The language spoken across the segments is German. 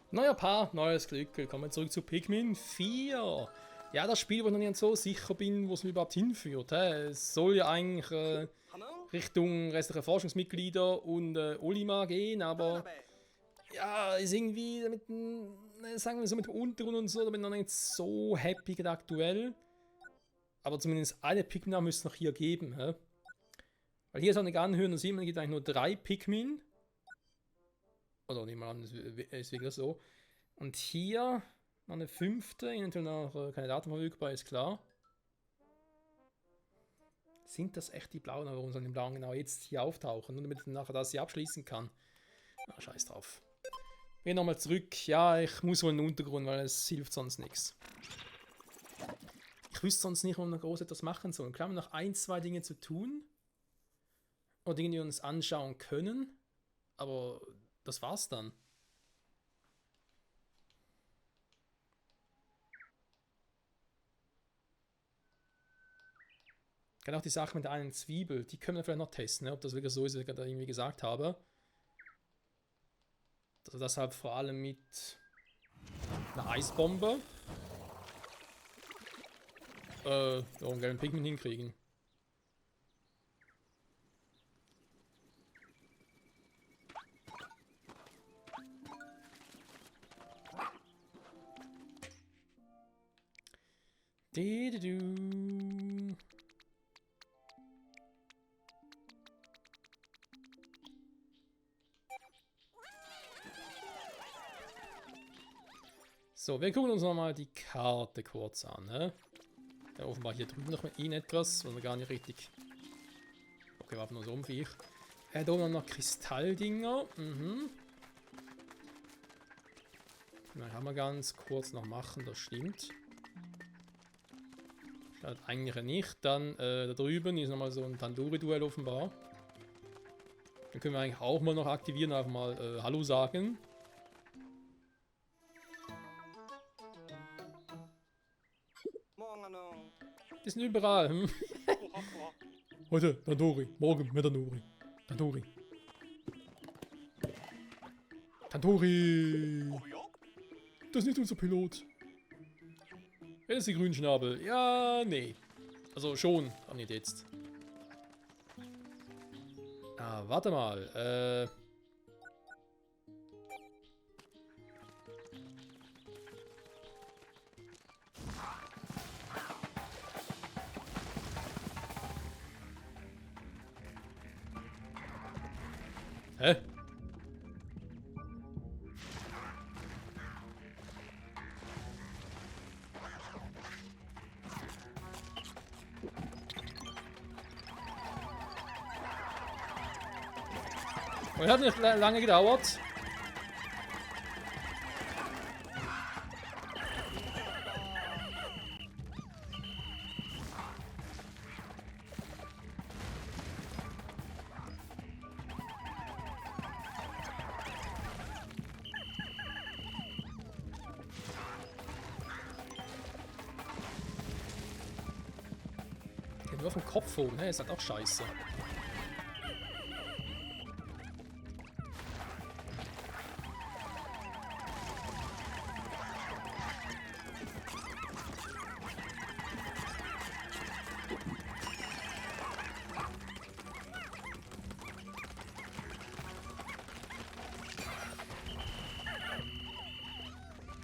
Neuer Paar, neues Glück. Willkommen zurück zu Pikmin 4. Ja, das Spiel, wo ich noch nicht so sicher bin, wo es mich überhaupt hinführt. Es soll ja eigentlich Richtung restliche Forschungsmitglieder und Olimar gehen, aber ja, ist irgendwie mit dem, sagen wir so, mit dem Untergrund und so, da bin ich noch nicht so happy gerade aktuell. Aber zumindest eine Pikmin müsste es noch hier geben. Hä? Weil hier ist auch nicht anhören und sieht man, es gibt eigentlich nur 3 Pikmin. Oder nicht mal an, ist wirklich so. Und hier noch eine 5. Eventuell noch keine Daten verfügbar, ist klar. Sind das echt die blauen? Warum sollen die blauen genau jetzt hier auftauchen? Nur damit ich nachher das hier abschließen kann. Ah, scheiß drauf. Gehen nochmal zurück. Ja, ich muss wohl in den Untergrund, weil es hilft sonst nichts. Ich wüsste sonst nicht, wo wir noch groß etwas machen sollen. Klar, wir haben noch ein, zwei Dinge zu tun. Oder Dinge, die wir uns anschauen können. Aber das war's dann. Gerade auch die Sache mit der einen Zwiebel, die können wir vielleicht noch testen, ne? Ob das wirklich so ist, wie ich gerade irgendwie gesagt habe. Also deshalb vor allem mit einer Eisbombe. Warum gelben Pigment hinkriegen? Du. So, wir gucken uns nochmal die Karte kurz an. Ne? Ja, offenbar hier drüben noch etwas, was wir gar nicht richtig. Okay, war nur so ein Viech. Da oben noch Kristalldinger. Mhm. Dann kann man ganz kurz noch machen, das stimmt. Schaut eigentlich nicht. Dann da drüben ist nochmal so ein Tandoori-Duell offenbar. Dann können wir eigentlich auch mal noch aktivieren, einfach mal Hallo sagen. Die sind überall. Hm? Heute Tandoori, morgen Metanori. Tandoori. Tandoori! Das ist nicht unser Pilot. Wer ist die Grünschnabel? Ja, nee. Also schon, aber nicht jetzt. Ah, warte mal. Hä? Und hat nicht lange gedauert. Geht nur vom Kopf hoch, ne? Ist halt auch scheiße.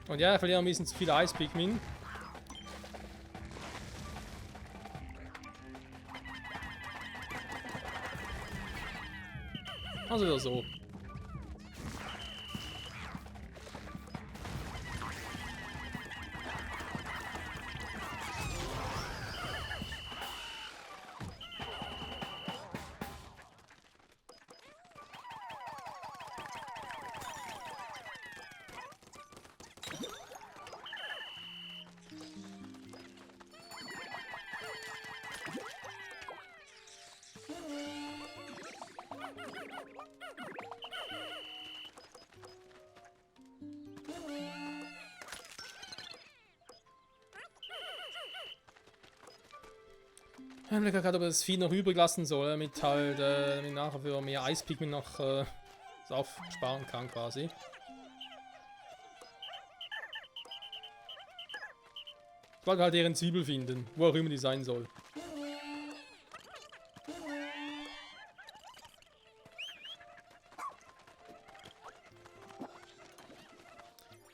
Und ja, ich verliere ein bisschen zu viele Eispigmin. Also wieder so. Ich überlege gerade, ob das Vieh noch übrig lassen soll, damit halt damit nachher für mehr Eispigment noch aufsparen kann quasi. Ich wollte halt deren Zwiebel finden, wo auch immer die sein soll.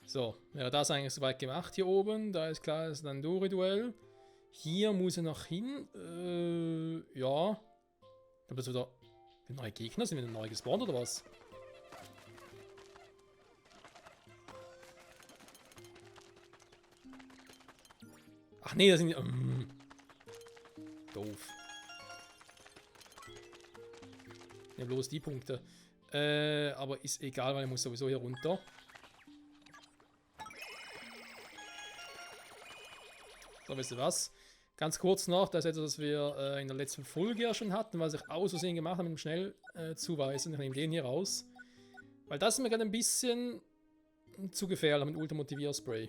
So, wäre das eigentlich soweit gemacht hier oben. Da ist klar, es ist ein Dori-Duell. Hier muss er noch hin. Ja. Ich glaube, das wieder neue Gegner. Sind wieder neu gespawnt oder was? Ach nee, das sind doof. Ja, bloß die Punkte. Aber ist egal, weil ich muss sowieso hier runter. So, wisst ihr was? Ganz kurz noch, das ist etwas, was wir in der letzten Folge ja schon hatten, was ich aus Versehen gemacht habe mit dem Schnellzuweisen. Ich nehme den hier raus. Weil das ist mir gerade ein bisschen zu gefährlich mit Ultramotivierspray.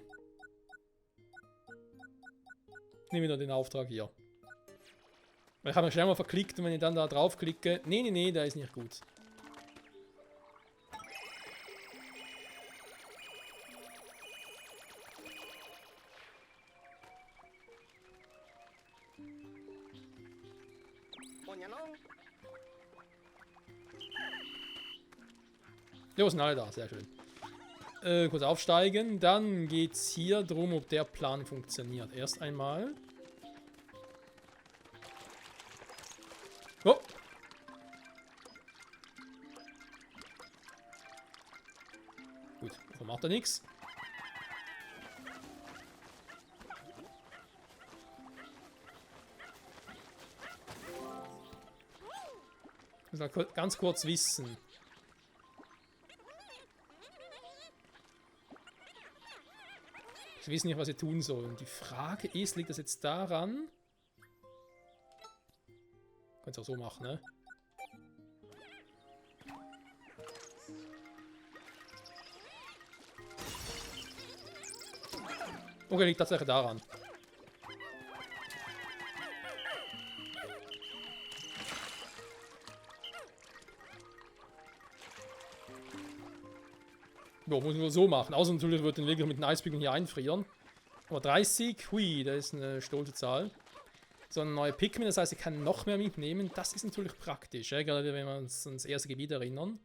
Ich nehme wieder den Auftrag hier. Weil ich habe mich schnell mal verklickt und wenn ich dann da draufklicke. Nee, der ist nicht gut. Jo, sind alle da, sehr schön. Kurz aufsteigen, dann geht es hier drum, ob der Plan funktioniert. Erst einmal. Oh! Gut, davon macht er nichts. Ich muss ganz kurz wissen. Ich weiß nicht, was ich tun soll. Und die Frage ist, liegt das jetzt daran? Kannst du auch so machen, ne? Okay, liegt tatsächlich daran. Ja, muss man nur so machen. Außer natürlich wird den wirklich mit den Eispickeln hier einfrieren. Aber 30, hui, das ist eine stolze Zahl. So eine neue Pikmin, das heißt, ich kann noch mehr mitnehmen. Das ist natürlich praktisch, gerade wenn wir uns ans erste Gebiet erinnern.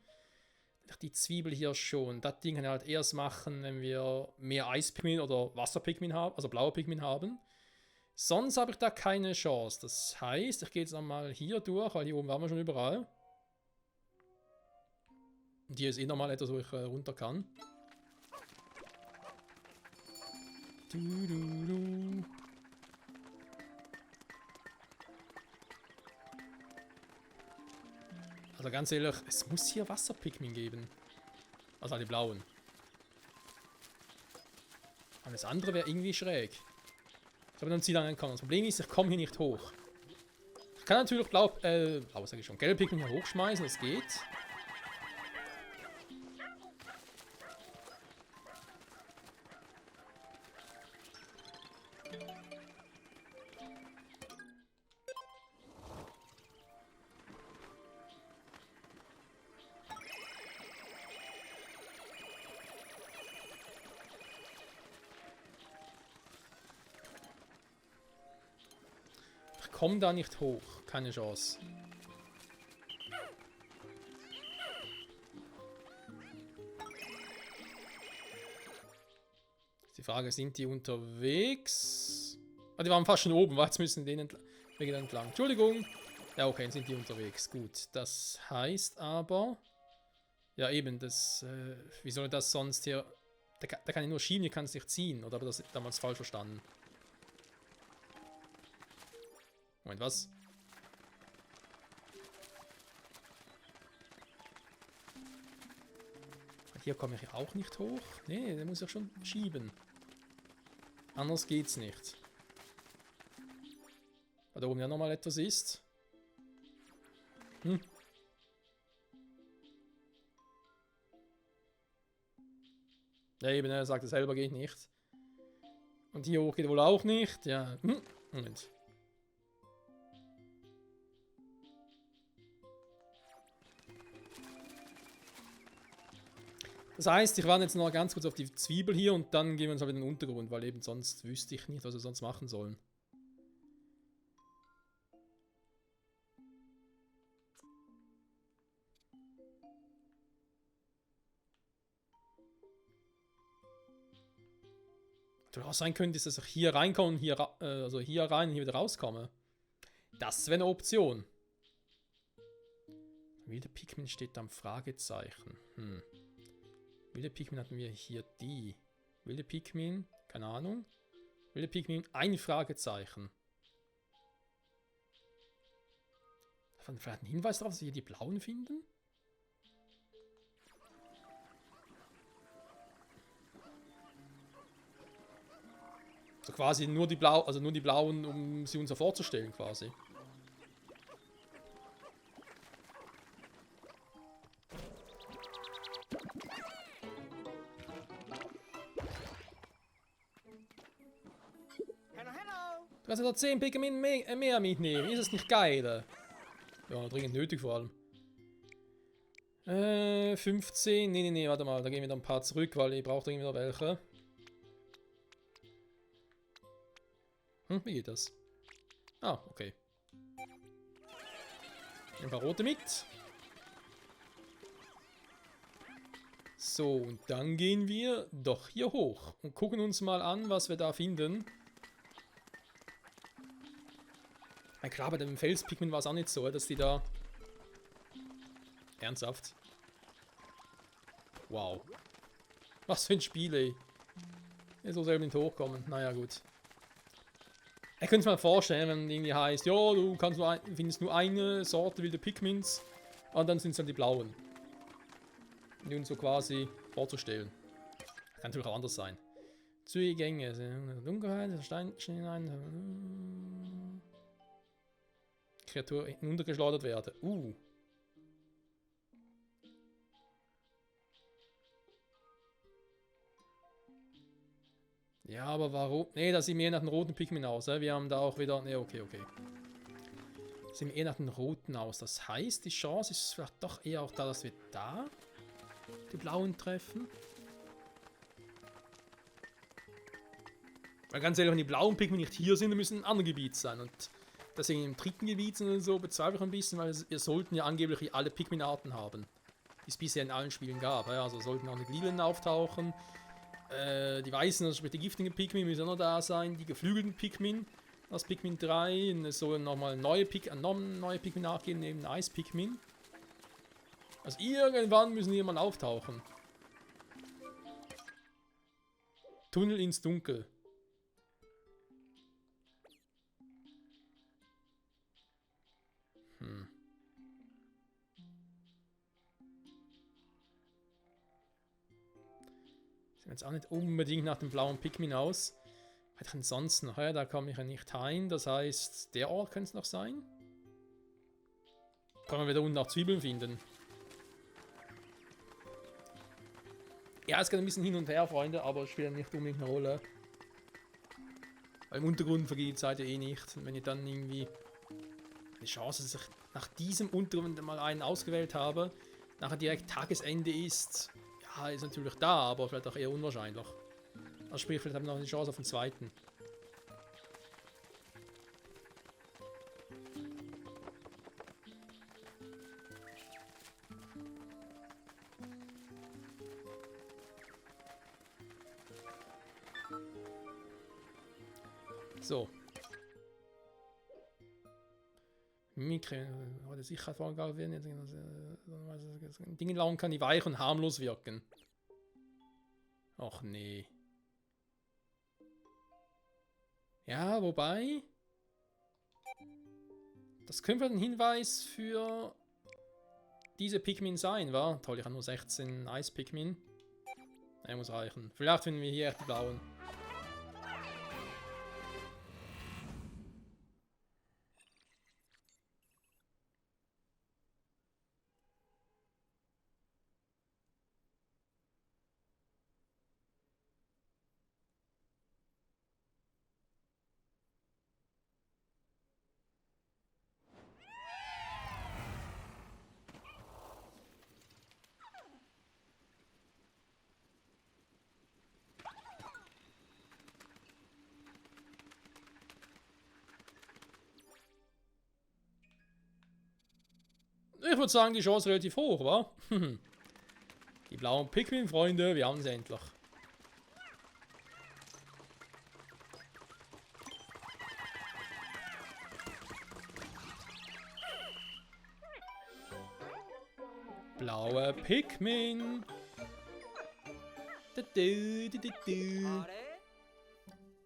Die Zwiebel hier schon. Das Ding kann ich halt erst machen, wenn wir mehr Eispikmin oder Wasserpikmin haben, also blaue Pikmin haben. Sonst habe ich da keine Chance. Das heißt, ich gehe jetzt einmal hier durch, weil hier oben waren wir schon überall. Und hier ist eh nochmal etwas, wo ich runter kann. Also ganz ehrlich, es muss hier Wasserpikmin geben. Also die blauen. Alles andere wäre irgendwie schräg. Ich habe dann Ziel angekommen. Das Problem ist, ich komme hier nicht hoch. Ich kann natürlich blau sage ich schon, gelbe Pikmin hier hochschmeißen, das geht. Ich komme da nicht hoch, keine Chance. Die Frage, sind die unterwegs? Ah, die waren fast schon oben, jetzt müssen die wegen entlang. Entschuldigung. Ja, okay, sind die unterwegs. Gut, das heißt aber... Ja, eben, das... wie soll das sonst hier... Der kann ja nur schieben, ich kann es nicht ziehen. Oder habe ich das damals falsch verstanden? Moment, was? Hier komme ich auch nicht hoch. Nee, der muss ja schon schieben. Anders geht's nicht. Weil da oben ja nochmal etwas ist. Ja, eben, er sagt, selber geht nicht. Und hier hoch geht wohl auch nicht. Ja, Moment. Das heißt, ich warte jetzt noch ganz kurz auf die Zwiebel hier und dann gehen wir uns halt in den Untergrund, weil eben sonst wüsste ich nicht, was wir sonst machen sollen. Was auch sein könnte, ist, dass ich hier reinkomme und hier, also hier rein und hier wieder rauskomme. Das wäre eine Option. Wilde Pikmin steht da am Fragezeichen. Wilde Pikmin hatten wir hier die. Wilde Pikmin, keine Ahnung. Wilde Pikmin, ein Fragezeichen. Vielleicht ein Hinweis darauf, dass wir hier die blauen finden? So quasi nur die blauen, um sie uns so vorzustellen, quasi. Du kannst ja da 10 Pikmin mehr mitnehmen. Ist das nicht geil? Ja, dringend nötig vor allem. 15. Nee, warte mal. Da gehen wir dann ein paar zurück, weil ich brauche dringend wieder welche. Wie geht das? Ah, okay. Ein paar rote mit. So, und dann gehen wir doch hier hoch und gucken uns mal an, was wir da finden. Ja, klar, bei dem Felspigment war es auch nicht so, dass die da... Ernsthaft? Wow. Was für ein Spiel, ey. So selber nicht hochkommen. Naja, gut. Ich könnte es mir vorstellen, wenn irgendwie heißt, ja, du kannst findest nur eine Sorte wilde Pikmins und dann sind es dann die blauen. Um die uns so quasi vorzustellen. Kann natürlich auch anders sein. Zugänge, Dunkelheit, Stein, Kreatur untergeschleudert werden. Ja, aber warum? Ne, das sieht mir eher nach den roten Pikmin aus. Wir haben da auch wieder... Ne, okay. Das sieht mir eher nach den roten aus. Das heißt, die Chance ist vielleicht doch eher auch da, dass wir da die blauen treffen. Weil ganz ehrlich, wenn die blauen Pikmin nicht hier sind, dann müssen ein anderes Gebiet sein. Und deswegen im dritten Gebiet und so bezweifle ich ein bisschen, weil wir sollten ja angeblich alle Pikmin-Arten haben. Die es bisher in allen Spielen gab. Also sollten auch die lilanen auftauchen. Die weißen, also sprich die giftigen Pikmin müssen auch noch da sein. Die geflügelten Pikmin, das Pikmin 3. Und es sollen nochmal neue Pikmin nachgehen, neben Eis-Pikmin. Also irgendwann müssen die mal auftauchen. Tunnel ins Dunkel. Sieht jetzt auch nicht unbedingt nach dem blauen Pikmin aus. Was kann sonst noch? Ja, da komme ich ja nicht rein. Das heißt, der Ort könnte es noch sein. Kann man wieder unten auch Zwiebeln finden. Ja, es geht ein bisschen hin und her, Freunde, aber es spielt nicht unbedingt eine Rolle. Weil im Untergrund vergeht die Zeit ja eh nicht. Und wenn ich dann irgendwie eine Chance, dass ich nach diesem Untergrund mal einen ausgewählt habe, nachher direkt Tagesende ist, ja, ist natürlich da, aber vielleicht auch eher unwahrscheinlich. Also sprich, vielleicht haben wir noch eine Chance auf den zweiten. So. Oder Sicherheit vorgegangen werden. Dinge lauern kann, die weich und harmlos wirken. Ach nee. Ja, wobei... Das könnte ein Hinweis für diese Pikmin sein, wa? Toll, ich habe nur 16 Eis-Pikmin. Er muss reichen. Vielleicht finden wir hier echt die blauen. Ich würde sagen, die Chance relativ hoch, wa? Die blauen Pikmin-Freunde, wir haben sie endlich. Blaue Pikmin.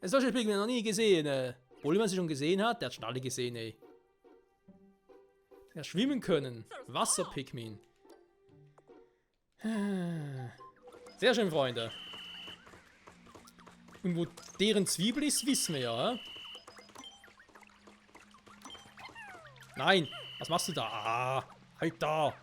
Solche Pikmin noch nie gesehen. Obwohl man sie schon gesehen hat, der hat schon alle gesehen, ey. Ja, schwimmen können. Wasser-Pikmin. Sehr schön, Freunde. Und wo deren Zwiebel ist, wissen wir ja. Nein, was machst du da? Ah, halt da.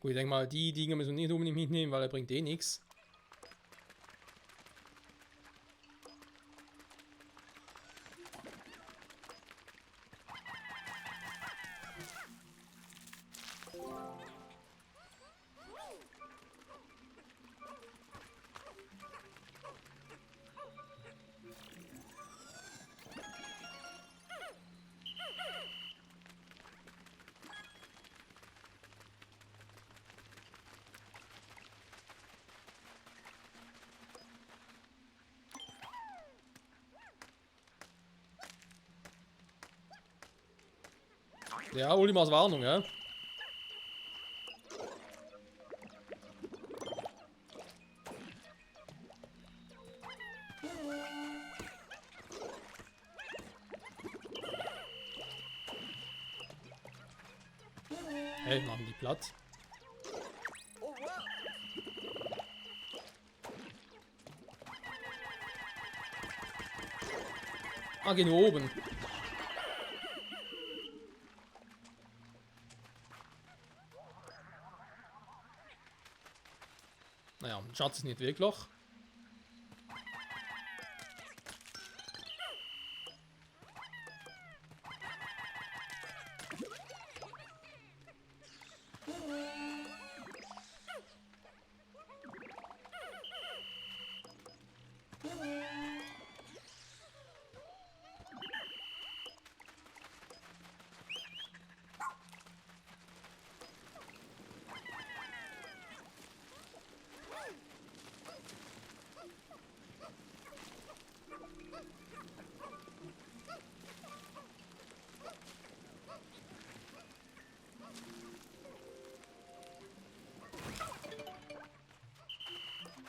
Gut, ich denke mal, die Dinge müssen wir nicht unbedingt mitnehmen, weil er bringt eh nichts. Ja, hol ihm als Warnung, ja. Hey, machen die platt. Ah, geh nur oben. Naja, Schatz ist nicht wirklich.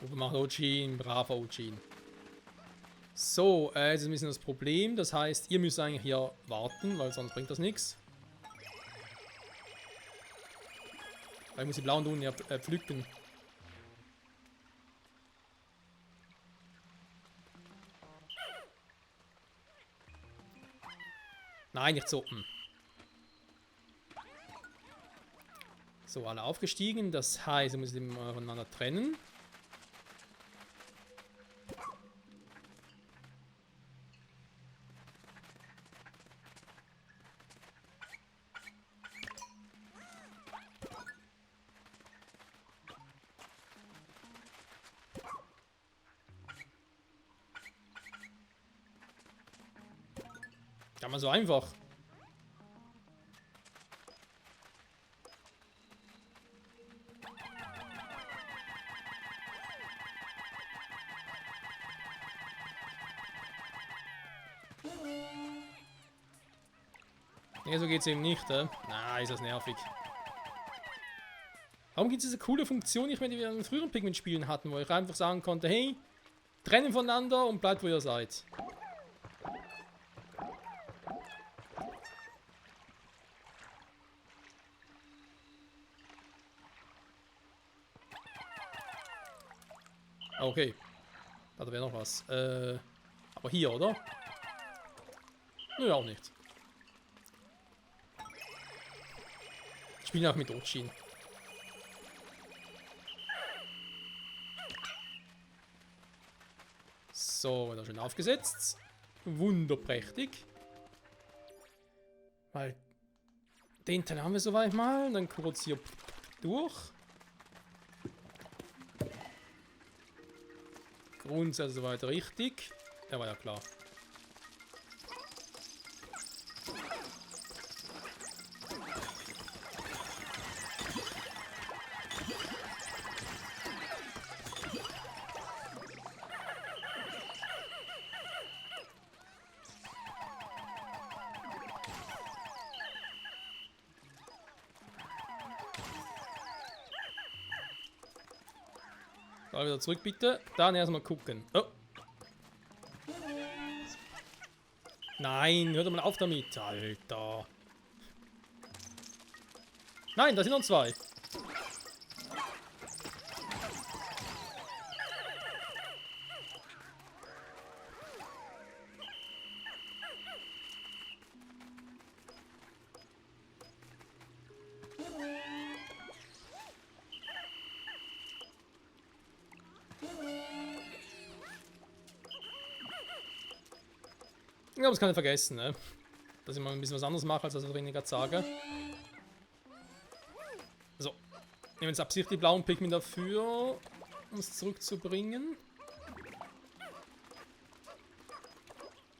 Oben macht Ojin, braver Ojin. So, jetzt ist ein bisschen das Problem. Das heißt, ihr müsst eigentlich hier warten, weil sonst bringt das nichts. Weil ich muss die blauen Dunen ja pflücken. Nein, nicht so. So, alle aufgestiegen. Das heißt, ihr müsst die voneinander trennen. Kann man so einfach. Nee, so geht's eben nicht, Na, ist das nervig. Warum gibt es diese coole Funktion nicht mehr, die wir in früheren Pikmin-Spielen hatten, wo ich einfach sagen konnte, hey, trennen voneinander und bleibt, wo ihr seid. Ah, okay. Da wäre noch was. Aber hier, oder? Nö, auch nicht. Ich spiele auch mit Ochin. So, da schön aufgesetzt. Wunderprächtig. Weil den Teil haben wir soweit mal. Dann kurz hier durch. Grundsätzlich soweit richtig. Ja, war ja klar. Da wieder zurück, bitte. Dann erstmal gucken. Oh. Nein, hört mal auf damit. Alter. Nein, da sind noch zwei. Ich glaube, das kann ich vergessen, ne? Dass ich mal ein bisschen was anderes mache, als das, was ich gerade sage. So. Nehmen wir jetzt absichtlich die blauen Pikmin dafür, um es zurückzubringen.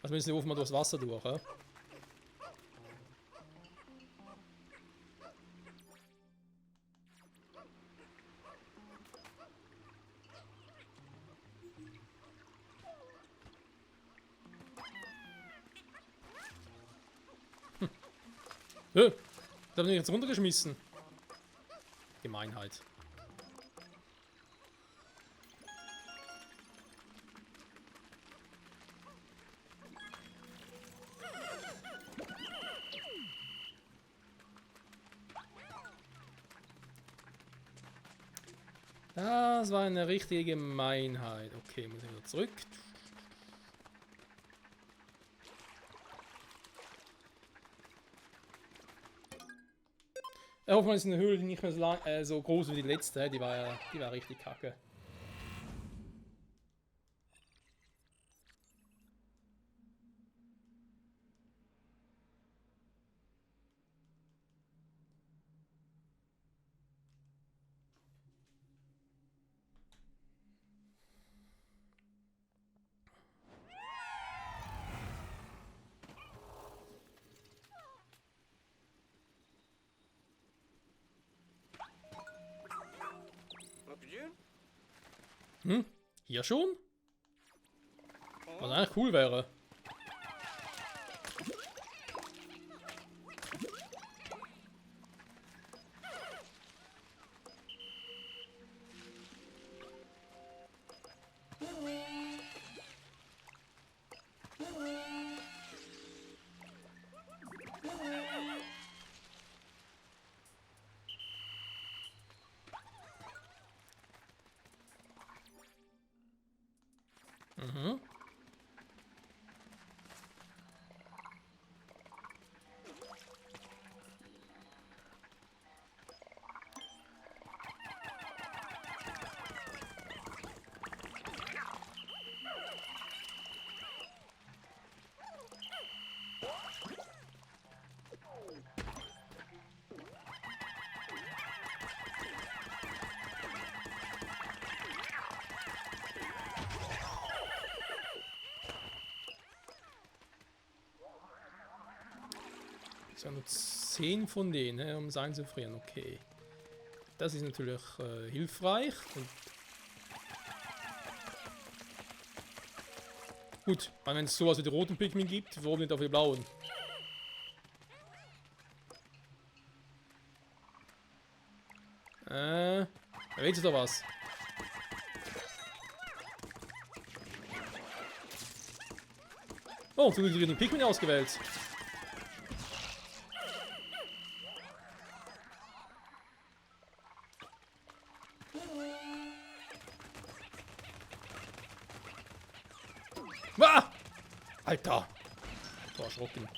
Also müssen die Ofen mal durchs Wasser durch, ja? Das habe ich jetzt runtergeschmissen. Gemeinheit. Das war eine richtige Gemeinheit. Okay, muss ich wieder zurück. Ich hoffe, ist eine Höhle nicht mehr so, so groß wie die letzte. Die war richtig kacke. Hm? Hier schon? Was eigentlich cool wäre. Mhm. Es sind nur 10 von denen, um es einzufrieren. Okay. Das ist natürlich hilfreich. Und gut, wenn es sowas wie die roten Pikmin gibt, warum nicht auch die blauen? Da willst du doch was. Oh, du hast den Pikmin ausgewählt. Alter! So erschrocken.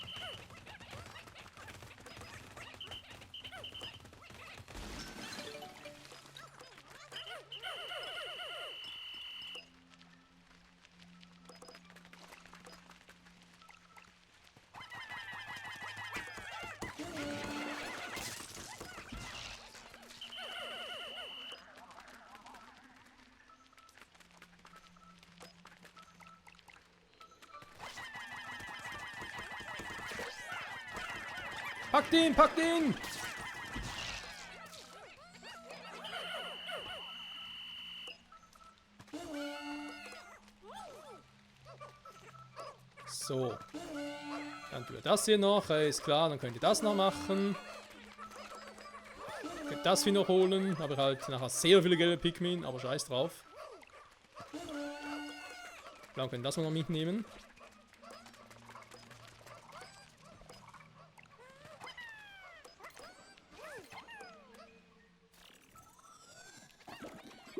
Pack den, pack den! So. Dann tun wir das hier noch. Ist klar, dann könnt ihr das noch machen. Könnt das hier noch holen. Habe ich halt nachher sehr viele gelbe Pikmin, aber scheiß drauf. Dann können wir das noch mitnehmen.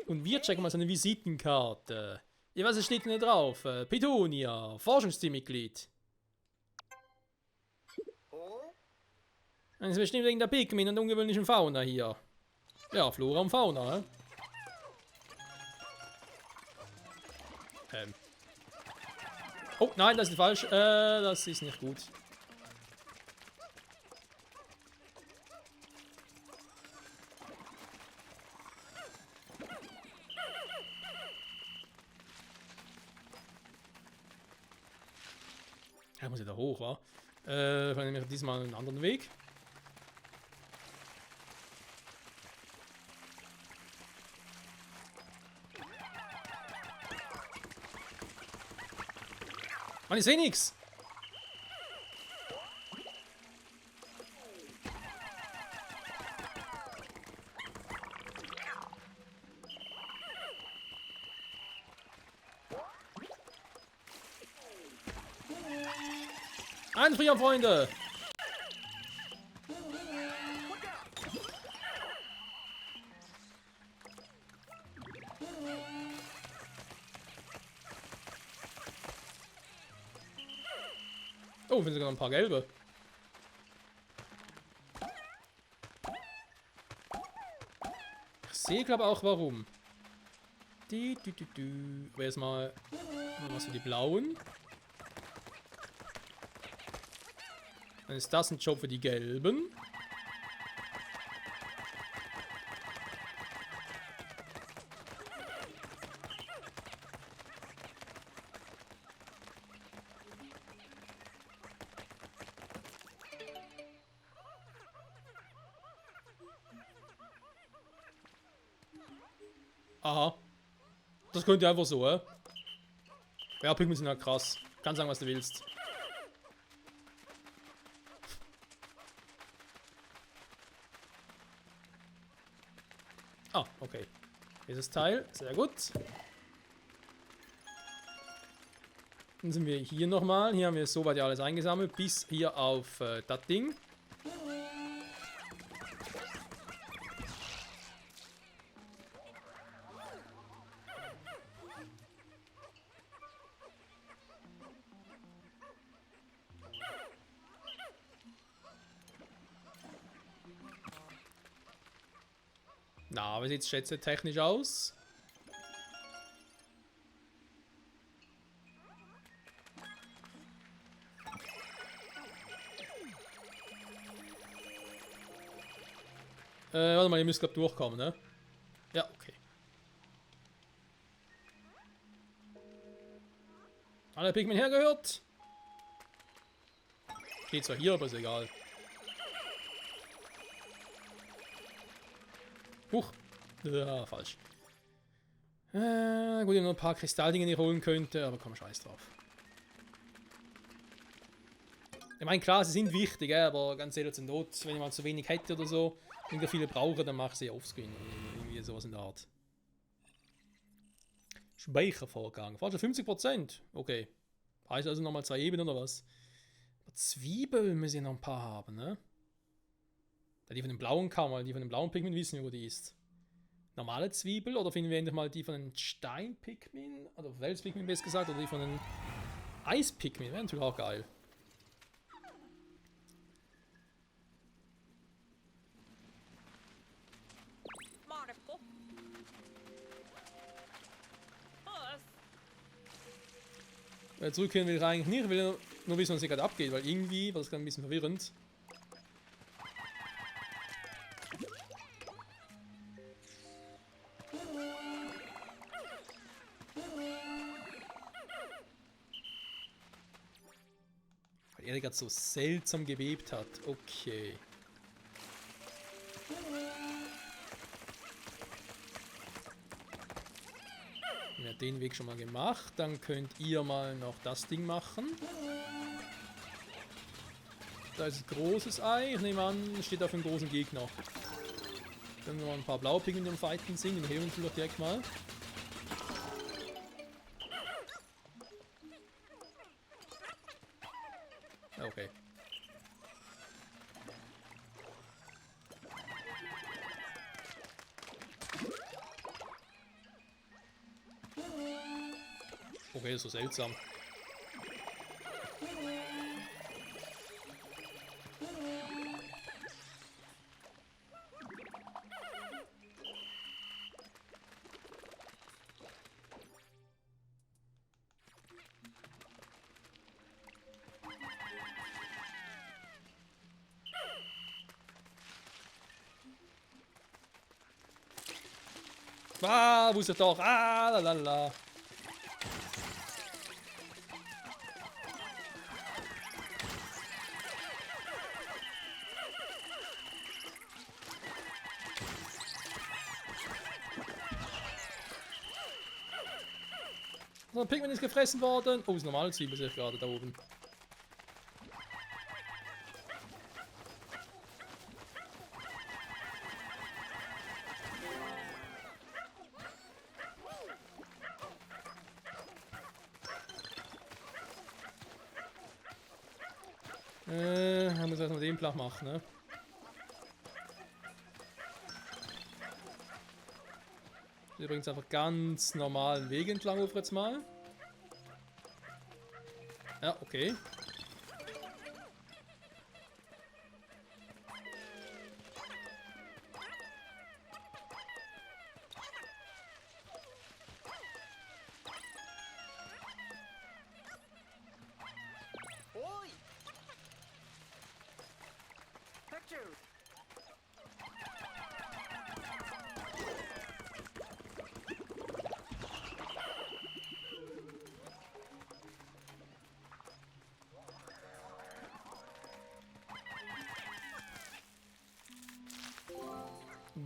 Und wir checken mal seine Visitenkarte. Ja, was steht denn da drauf? Petunia, Forschungsteammitglied. Das ist bestimmt wegen der Pikmin und ungewöhnlichen Fauna hier. Ja, Flora und Fauna, Oh, nein, das ist falsch. Das ist nicht gut. Ich muss ja da hoch, wa? Ich nehme diesmal einen anderen Weg. Mann, ich sehe nichts. Einfrieren, Freunde! Oh, wir sind sogar ein paar gelbe. Ich sehe, glaube auch, warum. Aber erstmal was für die blauen. Dann ist das ein Job für die gelben. Aha. Das könnt ihr einfach so, Ja, Pikmin sind halt krass. Kannst sagen, was du willst. Ah, okay. Dieses Teil, sehr gut. Dann sind wir hier nochmal. Hier haben wir soweit ja alles eingesammelt, bis hier auf das Ding. Na, wie sieht es schätze technisch aus? Warte mal, ihr müsst glaube durchkommen, ne? Ja, okay. Alle Pikmin hergehört? Steht zwar hier, aber ist egal. Huch. Ja, falsch. Gut, ich noch ein paar Kristalldinge, die ich holen könnte, aber komm, scheiß drauf. Ich meine, klar, sie sind wichtig, aber ganz ehrlich, zur Not, wenn ich mal zu wenig hätte oder so, wenn ich viele brauche, dann mache ich sie offscreen. Irgendwie sowas in der Art. Speichervorgang. Falsch 50%. Okay. Heißt also nochmal 2 Ebenen oder was? Zwiebeln müssen wir noch ein paar haben, ne? Die von dem blauen Kammer, die von dem blauen Pikmin wissen wir, wo die ist. Normale Zwiebel oder finden wir endlich mal die von den Stein-Pikmin? Oder Fels-Pikmin besser gesagt, oder die von den Eis-Pikmin wäre natürlich auch geil. Zurückkehren will ich eigentlich nicht, ich will nur wissen, was hier gerade abgeht, weil irgendwie war das gerade ein bisschen verwirrend. Weil er gerade so seltsam gewebt hat. Okay. Wir haben den Weg schon mal gemacht. Dann könnt ihr mal noch das Ding machen. Da ist ein großes Ei. Ich nehme an, es steht auf einem großen Gegner. Wenn wir mal ein paar blaue Pinguine im Fighten sind, dann heben wir uns doch direkt mal. Okay. Okay, das ist so seltsam. Ah, wusste ich doch. Ah, lalala. So, ein Pikmin ist gefressen worden. Oh, ist normal Zwiebel, sehe ich gerade da oben. Haben wir erstmal den flach machen, ne? Übrigens einfach ganz normalen Weg entlang auf jetzt mal. Ja, okay.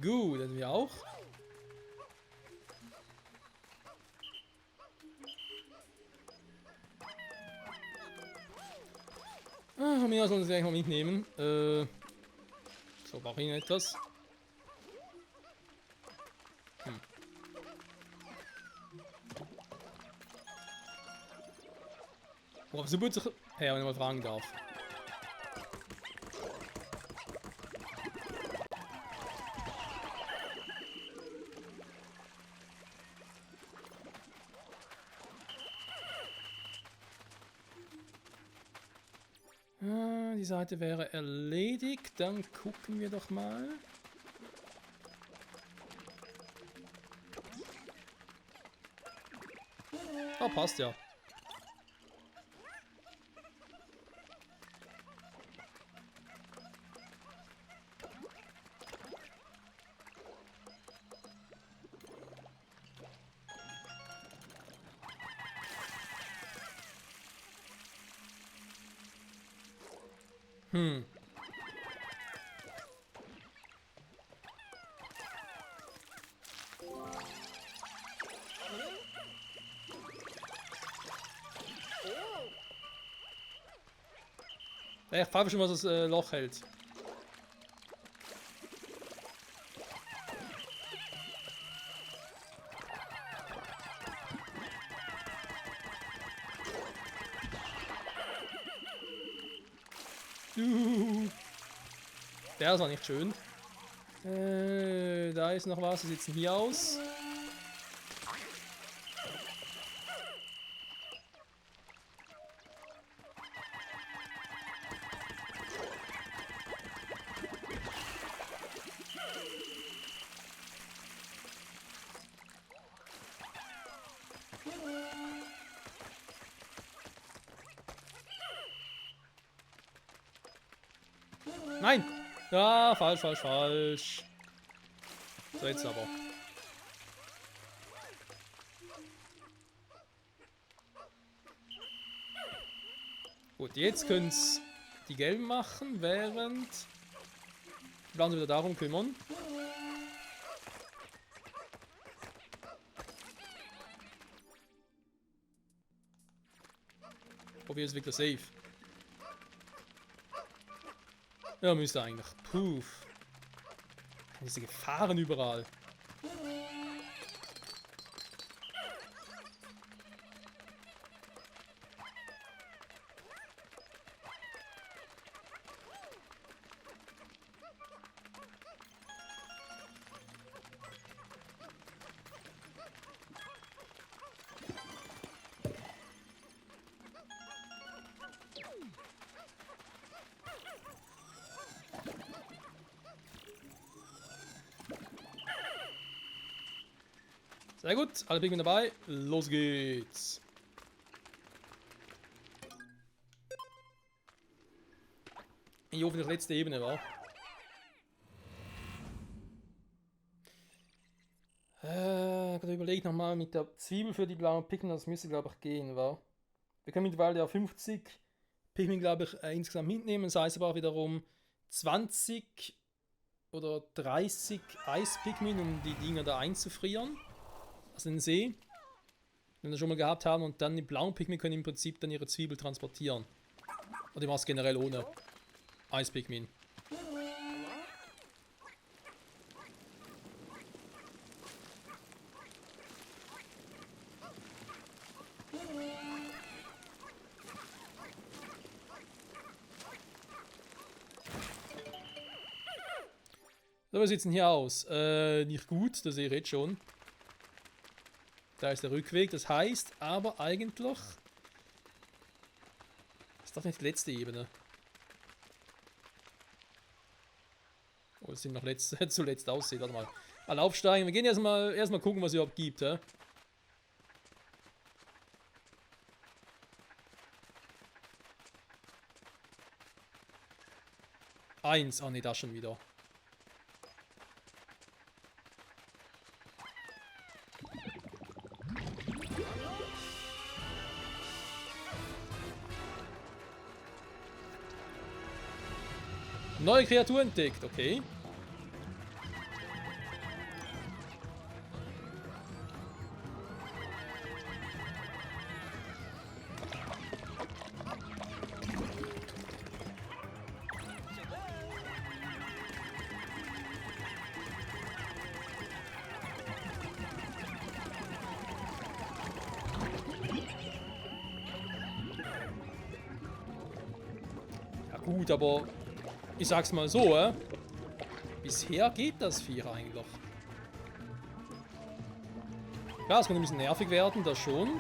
Gut, das wir auch. Von mir aus sollen wir gleich mal mitnehmen. So, brauche ich noch etwas. Worauf so gut sich her, wenn ich mal fragen darf. Die Seite wäre erledigt. Dann gucken wir doch mal. Ah, passt ja. Ich frage schon, was das Loch hält. Der ist auch nicht schön. Da ist noch was. Wie sieht es denn hier aus? Nein! Ja, falsch, falsch, falsch. So, jetzt aber. Gut, jetzt können es die Gelben machen, während die Blauen sich wieder darum kümmern. Probier es wirklich safe. Ja, müsste eigentlich. Puh. Diese Gefahren überall. Sehr gut, alle Pigmen dabei. Los geht's. Ich hoffe, die letzte Ebene war. Gerade überlegt nochmal mit der Zwiebel für die blauen Pigmen, das müsste glaube ich gehen, wa? Wir können mittlerweile ja 50 Pigmen glaube ich insgesamt mitnehmen, das heißt aber auch wiederum 20 oder 30 Eispigmen, um die Dinger da einzufrieren. Also den See, wenn wir das schon mal gehabt haben, und dann die blauen Pigmen können im Prinzip dann ihre Zwiebel transportieren. Oder die machen es generell ohne Eispigmen. So, wie sieht es denn hier aus? Nicht gut, das sehe ich jetzt schon. Da ist der Rückweg, das heißt aber eigentlich... Ist das nicht die letzte Ebene? Oh, es sind noch zuletzt aussieht. Warte mal. Alle aufsteigen. Wir gehen erstmal gucken, was es überhaupt gibt. Hä? Eins. Ah ne, das schon wieder. Neue Kreatur entdeckt, okay. Ja gut, aber ich sag's mal so, bisher geht das Viech eigentlich. Ja, es kann ein bisschen nervig werden, das schon.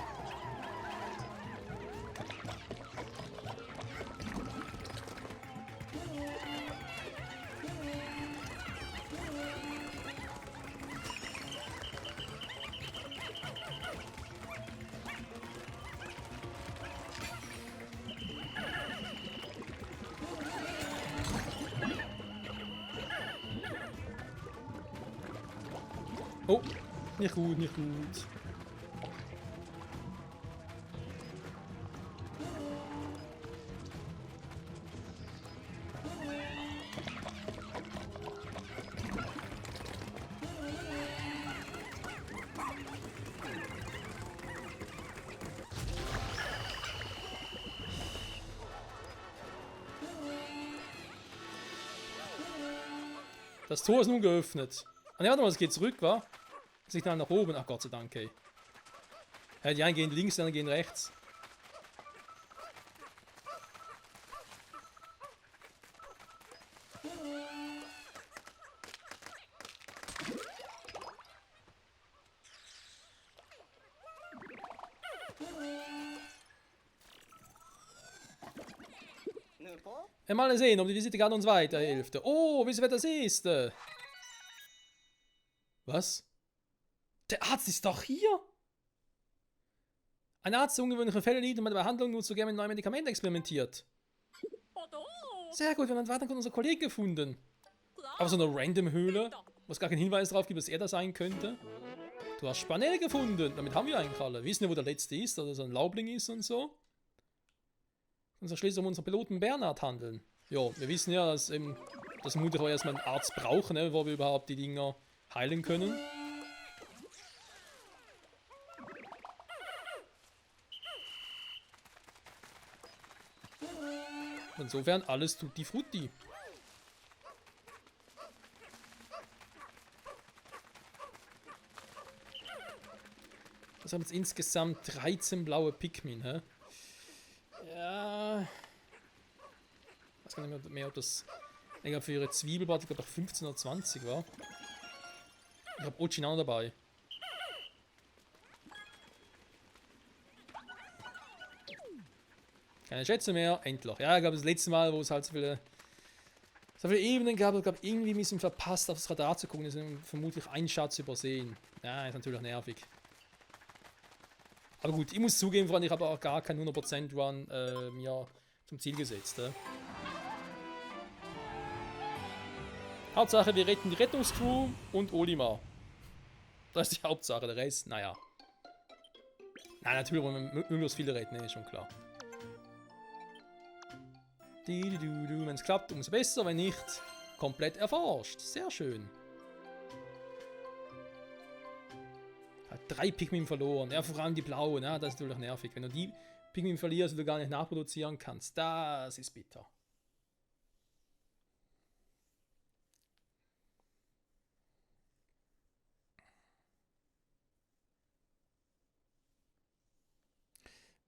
Oh, nicht gut, nicht gut. Das Tor ist nun geöffnet. Ah ne, warte mal, es geht zurück, wa? Sich dann nach oben. Ach Gott sei Dank, ey. Ja, die einen gehen links, die anderen gehen rechts. Mal sehen, ob die Visite gerade uns weiterhilft. Oh, wisst ihr, wer das ist? Was? Der Arzt ist doch hier? Ein Arzt, der ungewöhnliche Fälle liegt und bei der Behandlung nur zu gerne mit neuen Medikamenten experimentiert. Sehr gut, wir haben weiter unseren Kollegen gefunden. Aber so eine random Höhle, wo es gar keinen Hinweis darauf gibt, dass er da sein könnte. Du hast Spanell gefunden. Damit haben wir eigentlich alle. Wir wissen ja, wo der letzte ist, oder so ein Laubling ist und so. Und so schließlich um unseren Piloten Bernhard handeln. Ja, wir wissen ja, dass vermutlich auch erstmal einen Arzt brauchen, ne, bevor wir überhaupt die Dinger heilen können. Insofern alles tutti frutti. Das haben jetzt insgesamt 13 blaue Pikmin, hä? Ja. Ich weiß gar nicht mehr, ob das. Ich glaube, für ihre Zwiebelbart, ich glaube, 15 oder 20 war. Ich habe Ochinao dabei. Keine Schätze mehr, endlich. Ja, ich glaube, das letzte Mal, wo es halt so viele Ebenen gab, ich glaube, irgendwie ein bisschen verpasst, auf das Radar zu gucken, ist vermutlich ein Schatz übersehen. Ja, ist natürlich nervig. Aber gut, ich muss zugeben, Freunde, ich habe auch gar keinen 100% Run mir zum Ziel gesetzt. Hauptsache, wir retten die Rettungscrew und Olimar. Das ist die Hauptsache, der Rest, naja. Na, natürlich wollen wir möglichst viele retten, ist schon klar. Wenn es klappt, umso besser, wenn nicht, komplett erforscht. Sehr schön. Hat 3 Pikmin verloren. Ja, vor allem die blauen, ja, das ist natürlich nervig. Wenn du die Pikmin verlierst, die du gar nicht nachproduzieren kannst, das ist bitter.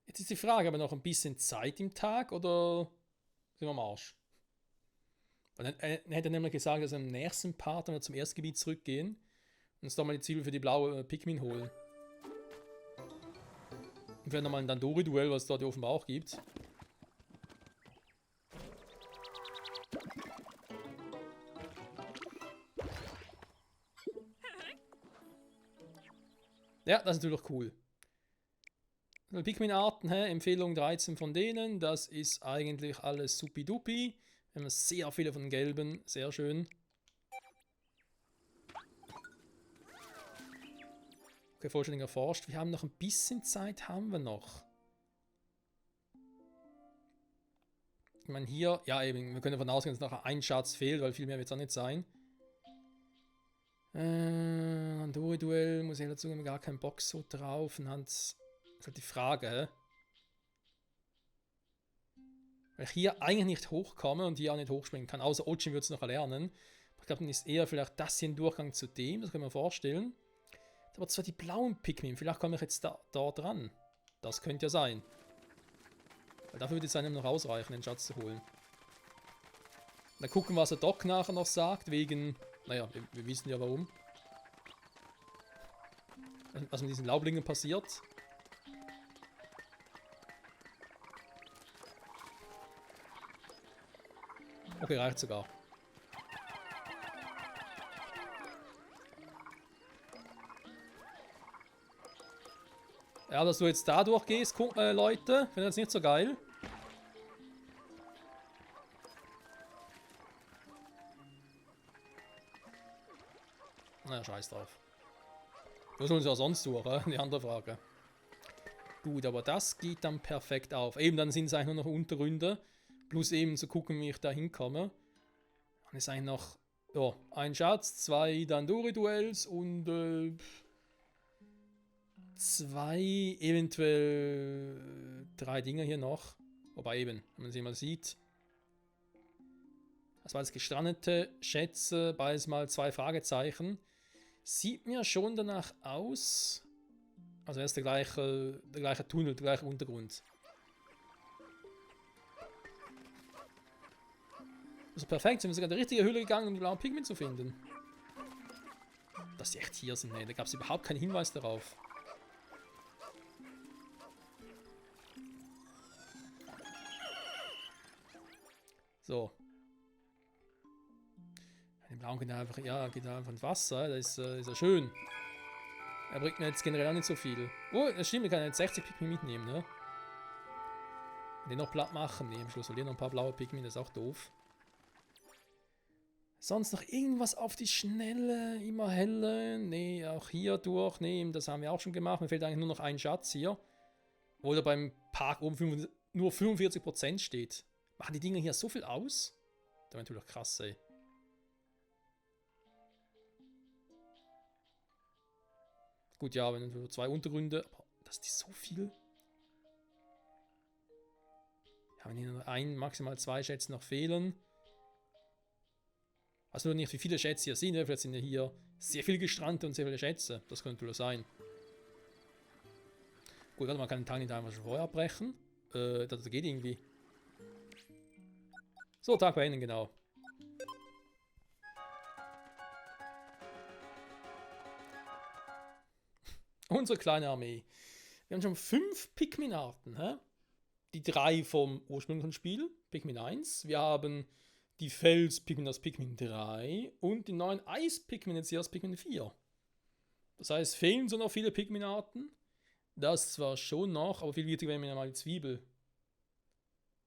Jetzt ist die Frage, haben wir noch ein bisschen Zeit im Tag oder sind wir am Arsch? Dann hätte er nämlich gesagt, dass wir im nächsten Part dann zum ersten Gebiet zurückgehen und uns da mal die Ziele für die blaue Pikmin holen. Und vielleicht nochmal ein Dandori-Duell, was es dort offenbar auch gibt. Ja, das ist natürlich cool. Pikmin-Arten, Empfehlung 13 von denen. Das ist eigentlich alles supi-dupi. Wir haben sehr viele von gelben, sehr schön. Okay, vollständig erforscht. Wir haben noch ein bisschen Zeit, haben wir noch. Ich meine hier, ja eben, wir können davon ausgehen, dass noch ein Schatz fehlt, weil viel mehr wird es auch nicht sein. Dandori-Duell, muss ich dazu sagen, gar keinen Bock so drauf. Und dann ist halt die Frage, weil ich hier eigentlich nicht hochkomme und hier auch nicht hochspringen kann, außer Ochin wird es noch erlernen. Ich glaube, dann ist eher vielleicht das hier ein Durchgang zu dem, das können wir vorstellen. Aber zwar die blauen Pikmin, vielleicht komme ich jetzt da dran. Das könnte ja sein. Weil dafür würde es einem noch ausreichen, den Schatz zu holen. Dann gucken, was der Doc nachher noch sagt, wegen, naja, wir wissen ja warum. Was mit diesen Laublingen passiert. Okay, reicht sogar. Ja, dass du jetzt da durchgehst, Leute, finde das nicht so geil. Naja, scheiß drauf. Wo sollen sie auch sonst durch, die andere Frage. Gut, aber das geht dann perfekt auf. Eben, dann sind es eigentlich nur noch Untergründe. Plus eben zu gucken, wie ich da hinkomme. Dann ist eigentlich noch ja, ein Schatz, 2 Dandori-Duells und 2, eventuell 3 Dinger hier noch. Wobei eben, wenn man sie mal sieht. Das war das gestrandete Schätze, beides mal 2 Fragezeichen. Sieht mir schon danach aus. Also er ist der gleiche Tunnel, der gleiche Untergrund. Also perfekt, sind wir sogar in die richtige Höhle gegangen, um die blauen Pikmin zu finden. Dass die echt hier sind, ne? Da gab es überhaupt keinen Hinweis darauf. So. Den blauen geht einfach, ja, geht einfach ins Wasser, das ist ja schön. Er bringt mir jetzt generell auch nicht so viel. Oh, das stimmt, ich kann jetzt 60 Pikmin mitnehmen, ne? Den noch platt machen. Nee, am Schluss verlieren noch ein paar blaue Pikmin, das ist auch doof. Sonst noch irgendwas auf die Schnelle, immer helle. Nee, auch hier durchnehmen, das haben wir auch schon gemacht. Mir fehlt eigentlich nur noch ein Schatz hier. Wo da beim Park oben nur 45% steht. Machen die Dinger hier so viel aus? Das wäre natürlich krass, ey. Gut, ja, wenn nur 2 Untergründe, aber das ist so viel. Ja, wenn hier nur ein, maximal 2 Schätze noch fehlen. Also nur nicht, wie viele Schätze hier sind. Vielleicht sind ja hier sehr viel gestrandet und sehr viele Schätze. Das könnte wohl sein. Gut, warte, man kann den Teil nicht einfach schon vorher abbrechen. Das geht irgendwie. So, Tag beenden, genau. Unsere kleine Armee. Wir haben schon 5 Pikmin-Arten. Die 3 vom ursprünglichen Spiel, Pikmin 1. Wir haben die Fels-Pikmin aus Pikmin 3 und die neuen Eis-Pikmin jetzt hier aus Pikmin 4. Das heißt, fehlen so noch viele Pikmin-Arten. Das zwar schon noch, aber viel wichtiger wäre mir mal die Zwiebel.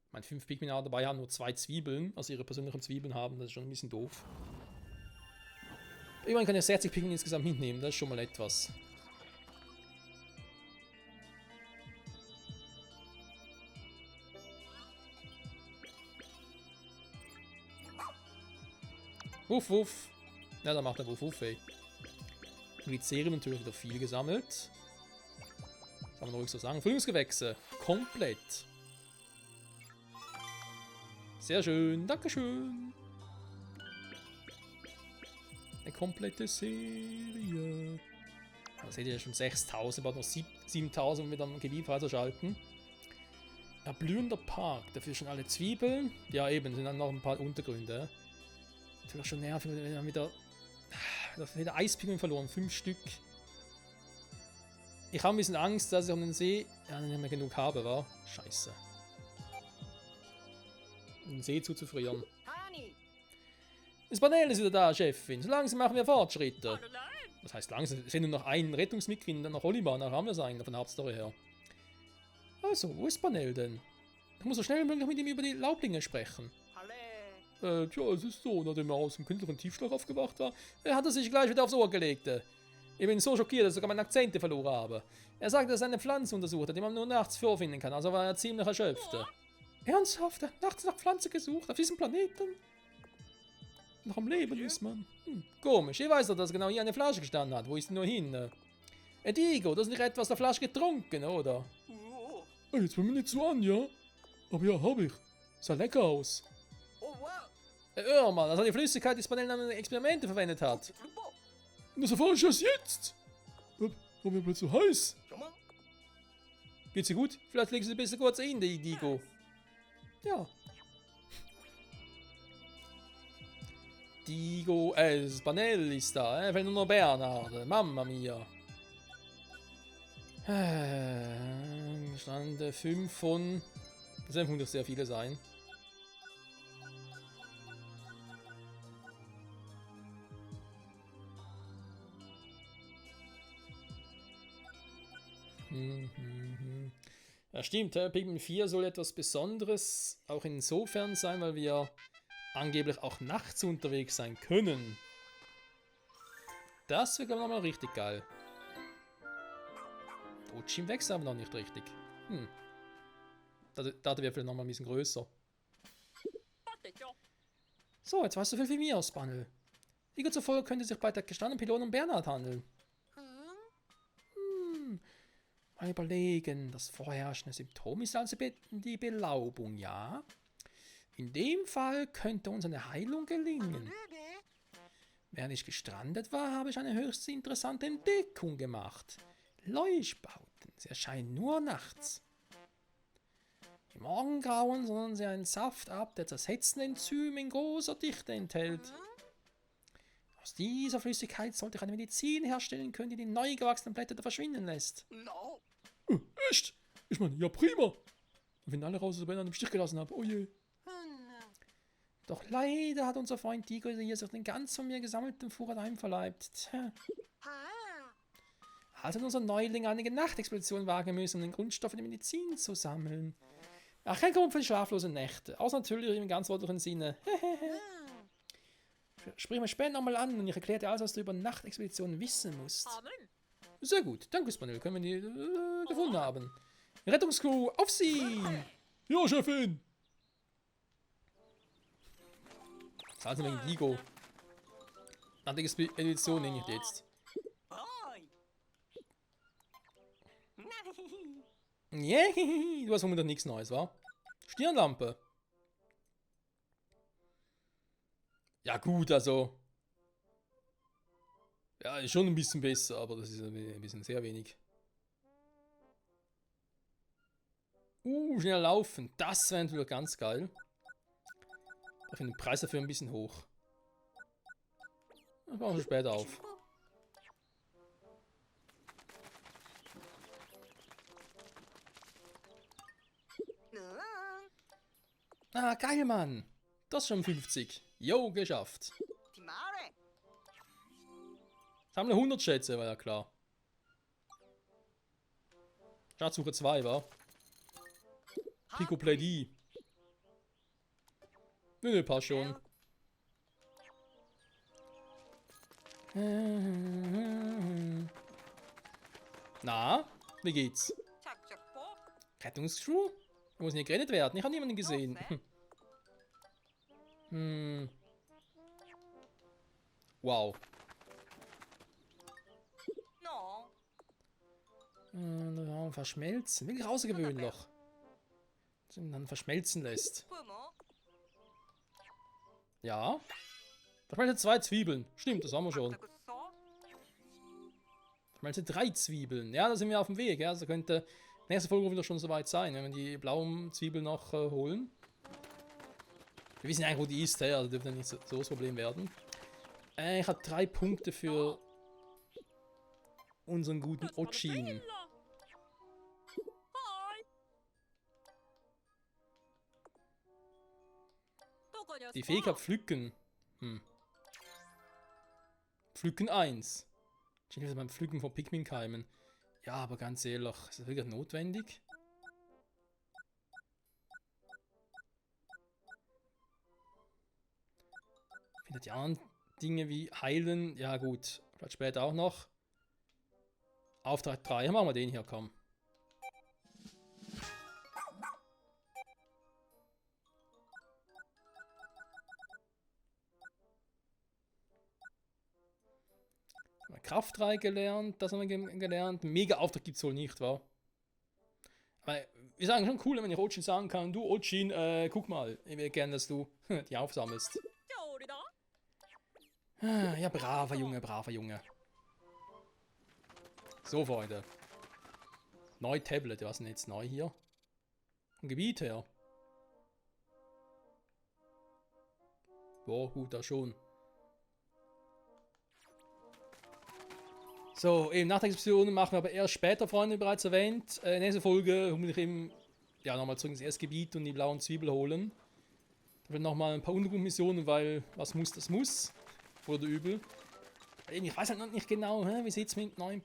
Ich meine, 5 Pikmin-Arten dabei haben nur 2 Zwiebeln, also ihre persönlichen Zwiebeln haben, das ist schon ein bisschen doof. Immerhin kann ich 60 Pikmin insgesamt mitnehmen, das ist schon mal etwas. Wuff, wuff. Ja, da macht er Wuff, wuff, ey. Glycerin natürlich wieder viel gesammelt. Das kann man ruhig so sagen. Frühlingsgewächse. Komplett. Sehr schön. Dankeschön. Eine komplette Serie. Da seht ihr ja schon 6000, bald noch 7000, wenn wir dann Gebiet freischalten. Erblühender Park. Dafür schon alle Zwiebeln. Ja, eben. Sind dann noch ein paar Untergründe. Natürlich schon nervig, wir haben wieder Eispikmin verloren, 5 Stück. Ich habe ein bisschen Angst, dass ich um den See nicht mehr genug habe, war. Scheiße. Um den See zuzufrieren. Das Panel ist wieder da, Chefin. So langsam machen wir Fortschritte. Was heißt langsam? Es fehlt nur noch ein Rettungsmitglied, dann noch Oliver, nachher haben wir es eigentlich von der Hauptstory her. Also, wo ist Panel denn? Ich muss so schnell wie möglich mit ihm über die Laublinge sprechen. Tja, es ist so, nachdem er aus dem künstlichen Tiefschlaf aufgewacht war, hat er sich gleich wieder aufs Ohr gelegt. Ich bin so schockiert, dass ich sogar meine Akzente verloren habe. Er sagte, dass er eine Pflanze untersucht hat, die man nur nachts vorfinden kann, also war er ziemlich erschöpft. Ernsthaft? Er hat nachts nach Pflanze gesucht, auf diesem Planeten? Noch am Leben ist man. Komisch, ich weiß doch, dass genau hier eine Flasche gestanden hat. Wo ist denn nur hin? Edigo, du hast nicht etwas aus der Flasche getrunken, oder? Jetzt will mir nicht so an, ja? Aber ja, hab ich. Sah lecker aus. Hör mal, das hat die Flüssigkeit, die Spanel an Experimente verwendet hat. Und das erfahre ich erst jetzt. Warum wird es so heiß? Geht's dir gut? Vielleicht legst du ein bisschen kurz in, die Digo. Ja. Digo, Spanel ist da, fehlt nur noch Bernhard. Mamma mia. Stand 5 von... Das werden vermutlich sehr viele sein. Ja, stimmt, Pikmin 4 soll etwas Besonderes auch insofern sein, weil wir angeblich auch nachts unterwegs sein können. Das wäre, glaube ich, nochmal richtig geil. Ochim wächst aber noch nicht richtig. Da wäre vielleicht nochmal ein bisschen größer. So, jetzt weißt du viel mir aus, Spanel. Liga zufolge könnte es sich bei der gestandenen Pylon um Bernhard handeln. Mal überlegen, das vorherrschende Symptom ist also die Belaubung, ja? In dem Fall könnte uns eine Heilung gelingen. Während ich gestrandet war, habe ich eine höchst interessante Entdeckung gemacht. Leuchtbauten, sie erscheinen nur nachts. Im Morgengrauen sondern sie einen Saft ab, der zersetzende Enzyme in großer Dichte enthält. Aus dieser Flüssigkeit sollte ich eine Medizin herstellen können, die neu gewachsenen Blätter verschwinden lässt. Echt? Ich meine, ja prima. Wenn alle raus, dass ich im Stich gelassen habe. Oh je. Doch leider hat unser Freund Digo hier sich den ganz von mir gesammelten Vorrat einverleibt. Tja. Also hat unser Neuling einige Nachtexpeditionen wagen müssen, um den Grundstoff für die Medizin zu sammeln. Ach, kein Grund für die schlaflosen Nächte. Außer natürlich im ganz wörtlichen Sinne. Sprich mich später nochmal an und ich erkläre dir alles, was du über Nachtexpeditionen wissen musst. Sehr gut, danke Spanel, können wir die gefunden haben. Rettungscrew, auf sie! Ja, Chefin! Das heißt wegen Digo. Nachtexpedition nenne ich jetzt. Yeah, du hast vermutlich nichts Neues, wa? Stirnlampe. Ja gut, also. Ja, ist schon ein bisschen besser, aber das ist ein bisschen sehr wenig. Schnell laufen. Das wäre natürlich ganz geil. Ich finde den Preis dafür ein bisschen hoch. Das machen wir später auf. Ah, geil, Mann. Das ist schon 50. Jo, geschafft. Sammle 100 Schätze, war ja klar. Schatzsuche 2, war. Pico Play. Nö, passt schon. Na, wie geht's? Rettungscrew? Muss nicht gerettet werden, ich habe niemanden gesehen. Wow. Verschmelzen. Wirklich außergewöhnlich. Dass man dann verschmelzen lässt. Ja. Verschmelzen 2 Zwiebeln. Stimmt, das haben wir schon. Verschmelzen 3 Zwiebeln. Ja, da sind wir auf dem Weg. Ja, also könnte nächste Folge wieder schon soweit sein, wenn wir die blauen Zwiebeln noch holen. Wir wissen eigentlich, wo die ist, also dürfte nicht so das Problem werden. Ich habe 3 Punkte für unseren guten Ochin. Die Fähigkeit pflücken. Pflücken 1. Ich denke, beim Pflücken von Pikmin-Keimen. Ja, aber ganz ehrlich, ist das wirklich notwendig? Ich finde die anderen Dinge wie heilen, ja gut, vielleicht später auch noch. Auftrag 3, machen wir den hier, komm. Kraft 3 gelernt, das haben wir gelernt. Mega Auftrag gibt es wohl nicht, wa? Aber wir sagen schon cool, wenn ich Ochin sagen kann, du Ochin, guck mal, ich will gerne, dass du die aufsammelst. Ja, braver Junge, braver Junge. So, Freunde. Neu Tablet, was ist denn jetzt neu hier? Ein Gebiet her. Boah, gut, da schon. So, eben Nachtexpeditionen machen wir aber erst später, Freunde, bereits erwähnt. Nächste Folge holen wir eben, ja, nochmal zurück ins erste Gebiet und die blauen Zwiebel holen. Da wird nochmal ein paar Untergrundmissionen, weil was muss, das muss. Wurde übel. Ich weiß halt noch nicht genau, wie sieht es mit neuen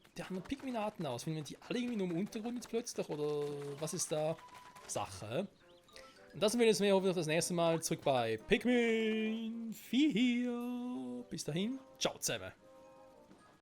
Pikminaten aus? Finden wir die alle irgendwie nur im Untergrund jetzt plötzlich? Oder was ist da Sache? Und das will jetzt mehr hoffentlich das nächste Mal zurück bei Pikmin 4. Bis dahin, ciao zusammen.